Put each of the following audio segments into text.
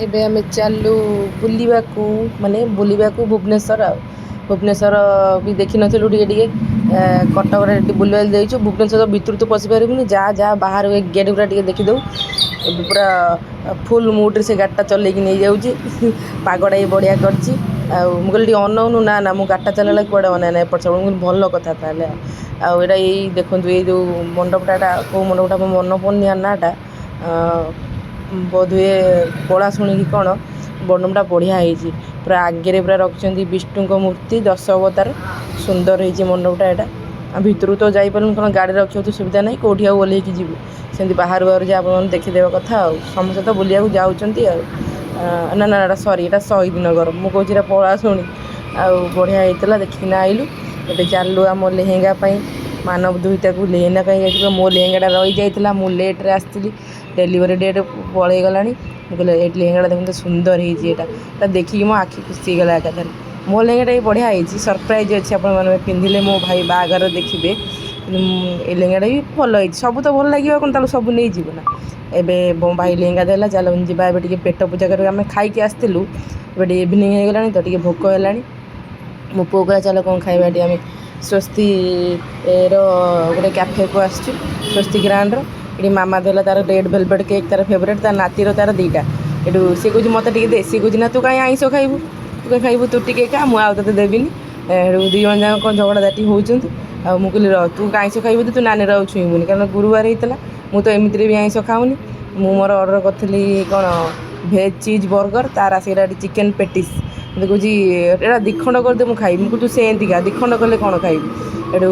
ଏବେ ଆମେ ଚାଲୁ ବୁଲିବାକୁ ମାନେ ବୁଲିବାକୁ ଭୁବନେଶ୍ୱର ଆଉ ଭୁବନେଶ୍ୱର ବି ଦେଖିନଥିଲୁ ଟିକେ ଟିକେ କଟକରେ ବୁଲିବାକୁ ଦେଇଛୁ। ଭୁବନେଶ୍ୱର ଭିତରୁ ତ ପଶି ପାରିବୁନି, ଯାହା ବାହାରୁ ଏ ଗେଟ୍ ଗୁଡ଼ା ଟିକେ ଦେଖିଦେଉ। ଏବେ ପୁରା ଫୁଲ୍ ମୁଡ଼୍ରେ ସେ ଗାଡ଼ିଟା ଚଲେଇକି ନେଇଯାଉଛି। ପାଗଟା ବି ବଢ଼ିଆ କରିଛି। ଆଉ ମୁଁ କହିଲି ଟିକେ ଅନଉନୁ, ନା ମୁଁ ଗାଡ଼ିଟା ଚଲେଇଲା କୁଆଡ଼େ ଅନାଏ ନା ଏପଟ ସେପଟ। ମୁଁ କହିଲି ଭଲ କଥା ତାହେଲେ। ଆଉ ଏଇଟା ଏଇ ଦେଖନ୍ତୁ ଏଇ ଯେଉଁ ମଣ୍ଡପଟା, କେଉଁ ମଣ୍ଡପଟା ମୋ ମନେ ପଡ଼ୁନି ନାଁଟା, ବୋଧହୁଏ ପଳାଶୁଣି କି କ'ଣ। ମଣ୍ଡପଟା ବଢ଼ିଆ ହେଇଛି, ପୁରା ଆଗରେ ପୁରା ରଖିଛନ୍ତି ବିଷ୍ଣୁଙ୍କ ମୂର୍ତ୍ତି 10 ଅବତାର। ସୁନ୍ଦର ହେଇଛି ମଣ୍ଡପଟା ଏଇଟା। ଆଉ ଭିତରକୁ ତ ଯାଇପାରିଲୁନି କାରଣ ଗାଡ଼ି ରଖିବାକୁ ତ ସୁବିଧା ନାହିଁ, କେଉଁଠି ଆଉ ଓହ୍ଲେଇକି ଯିବୁ। ସେମିତି ବାହାରୁ ଯେ ଆପଣମାନେ ଦେଖିଦେବା କଥା ଆଉ। ସମସ୍ତେ ତ ବୁଲିବାକୁ ଯାଉଛନ୍ତି ଆଉ। ନା ଏଇଟା ସରି, ଏଇଟା ଶହୀଦନଗର, ମୁଁ କହୁଛି ଏଇଟା ପଳାଶୁଣି। ଆଉ ବଢ଼ିଆ ହେଇଥିଲା, ଦେଖିକିନା ଆଇଲୁ। ଏବେ ଚାଲୁ ଆମ ଲେହେଙ୍ଗା ପାଇଁ ମାନବ ଦୁହିତାକୁ ଲେହେଙ୍ଗା ପାଇଁ ଯାଇଥିଲୁ। ମୋ ଲେହେଙ୍ଗାଟା ରହିଯାଇଥିଲା, ମୁଁ ଲେଟ୍ରେ ଆସିଥିଲି, ଡେଲିଭରି ଡେଟ୍ ପଳେଇଗଲାଣି। ମୁଁ କହିଲି ଏଇ ଲେହେଙ୍ଗାଟା ଦେଖନ୍ତୁ ସୁନ୍ଦର ହେଇଛି। ଏଇଟା ଦେଖିକି ମୋ ଆଖି ଖୁସି ହେଇଗଲା ଏକାଥରେ। ମୋ ଲେହେଙ୍ଗାଟା ବି ବଢ଼ିଆ ହେଇଛି, ସରପ୍ରାଇଜ୍ ଅଛି ଆପଣମାନେ ପିନ୍ଧିଲେ ମୋ ଭାଇ ବାହାଘର ଦେଖିବେ। ଏ ଲେହେଙ୍ଗାଟା ବି ଭଲ ହେଇଛି। ସବୁ ତ ଭଲ ଲାଗିବ, କ'ଣ ତାହେଲେ ସବୁ ନେଇଯିବ ନା। ଏବେ ଭାଇ ଲେହେଙ୍ଗା ଦେଲା, ଚାଲ ଯିବା ଏବେ ଟିକେ ପେଟ ପୂଜା କରିବା। ଆମେ ଖାଇକି ଆସିଥିଲୁ, ଏବେ ଟିକେ ଇଭିନିଂ ହେଇଗଲାଣି ତ ଟିକେ ଭୋକ ହେଲାଣି। ମୋ ପୁଅ କହିଲା ଚାଲ କ'ଣ ଖାଇବା। ଟିକେ ଆମେ ସ୍ୱସ୍ତିର ଗୋଟେ କ୍ୟାଫେକୁ ଆସିଛୁ, ସ୍ୱସ୍ତି ଗ୍ରାଣ୍ଡର। ଏଠି ମାମା ଦେଲା ତା'ର ରେଡ଼୍ ଭେଲଭେଟ୍ କେକ୍, ତା'ର ଫେଭରେଟ୍, ତା ନାତିର ତା'ର ଦୁଇଟା। ଏଠୁ ସିଏ କହୁଛି ମୋତେ ଟିକେ ଦେ, ସିଏ କହୁଛି ନା ତୁ କାହିଁ ଆଇଁଷ ଖାଇବୁ, ତୁ କାହିଁ ଖାଇବୁ, ତୁ ଟିକେ ଖା, ମୁଁ ଆଉ ତୋତେ ଦେବିନି। ଏଠୁ ଦୁଇ ଜଣ ଯାକ କ'ଣ ଝଗଡ଼ାଝାଟି ହେଉଛନ୍ତି। ଆଉ ମୁଁ କହିଲି ତୁ ଆଇଁଷ ଖାଇବୁ ତୁ ନାନୀର ଆଉ ଛୁଇଁବୁନି, କାରଣ ଗୁରୁବାର ହେଇଥିଲା। ମୁଁ ତ ଏମିତିରେ ବି ଆଇଁଷ ଖାଉନି। ମୁଁ ମୋର ଅର୍ଡ଼ର କରିଥିଲି କ'ଣ ଭେଜ୍ ଚିଜ୍ ବର୍ଗର, ତା'ର ଆସିଲା ଏଠି ଚିକେନ୍ ପେଟିସ୍। ମୋତେ କହୁଛି ଏଇଟା ଦ୍ୱିଖଣ୍ଡ କରିଦେ ମୁଁ ଖାଇବି। ମୁଁ କହିଲି ତୁ ସେମିତି ଖା, ଦ୍ୱିଖଣ୍ଡ କଲେ କ'ଣ ଖାଇବୁ। ଏଠୁ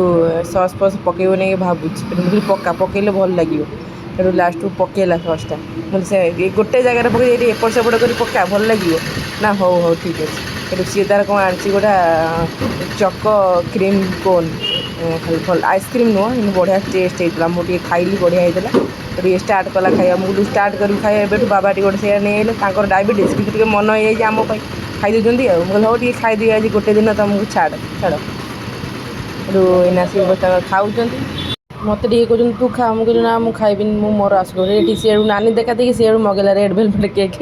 ସସ୍ ଫସ୍ ପକାଇବ ନେଇକି ଭାବୁଛି। ଏଠୁ ମୁଁ କହିଲି ପକାଇଲେ ଭଲ ଲାଗିବ। ଏଠୁ ଲାଷ୍ଟକୁ ପକାଇଲା ସସ୍ଟା। ମୁଁ ସେ ଗୋଟେ ଜାଗାରେ ପକାଇ ଏଠି ଏପଟ ସେପଟ କରି ପକା, ଭଲ ଲାଗିବ ନା। ହଉ ଠିକ୍ ଅଛି। ଏଠୁ ସିଏ ତା'ର କ'ଣ ଆଣିଛି ଗୋଟେ ଚକୋ କ୍ରିମ୍ କୋନ୍, ଭଲ ଆଇସ୍କ୍ରିମ୍ ନୁହଁ କିନ୍ତୁ ବଢ଼ିଆ ଟେଷ୍ଟ ହେଇଥିଲା। ମୁଁ ଟିକେ ଖାଇଲି, ବଢ଼ିଆ ହେଇଥିଲା। ଟିକେ ଷ୍ଟାର୍ଟ କଲା ଖାଇବା, ମୁଁ କହିଲି ଷ୍ଟାର୍ଟ କରିବି ଖାଇବା ଏବେଠୁ। ବାବା ଟିକେ ଗୋଟେ ସେଇଆ ନେଇ ଆଇଲେ, ତାଙ୍କର ଡାଇବେଟିସ୍ କିନ୍ତୁ ଟିକେ ମନ ହେଇଯାଇଛି ଆମ ପାଇଁ ଖାଇ ଦେଉଛନ୍ତି ଆଉ। ମୁଁ କହିଲି ହଉ ଟିକେ ଖାଇଦେବି ଆଜି ଗୋଟେ ଦିନ, ତୁମକୁ ଛାଡ଼। ଏଠୁ ଏଇନା ସିଏ ତାଙ୍କର ଖାଉଛନ୍ତି, ମୋତେ ଟିକେ କହୁଛନ୍ତି ତୁ ଖା। ମୁଁ କହିଲି ନା ମୁଁ ଖାଇବିନି, ମୁଁ ମୋର ଆସିବ ଏଠି। ସିଏଠୁ ନାନୀ ଦେଖା ଦେଖି ସିଏଠୁ ମଗେଇଲା ରେଡ଼୍ ଭେଲଭେଟ୍ କେକ୍,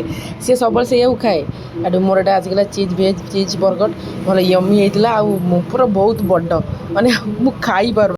ସିଏ ସବୁବେଳେ ସେଇଆକୁ ଖାଏ। ଏଠୁ ମୋର ଏଇଟା ଆସିଗଲା ଭେଜ୍ ଚିଜ୍ ବର୍ଗର, ଭଲ ୟମି ହେଇଥିଲା। ଆଉ ପୁରା ବହୁତ ବଡ଼, ମାନେ ମୁଁ ଖାଇପାରୁନି।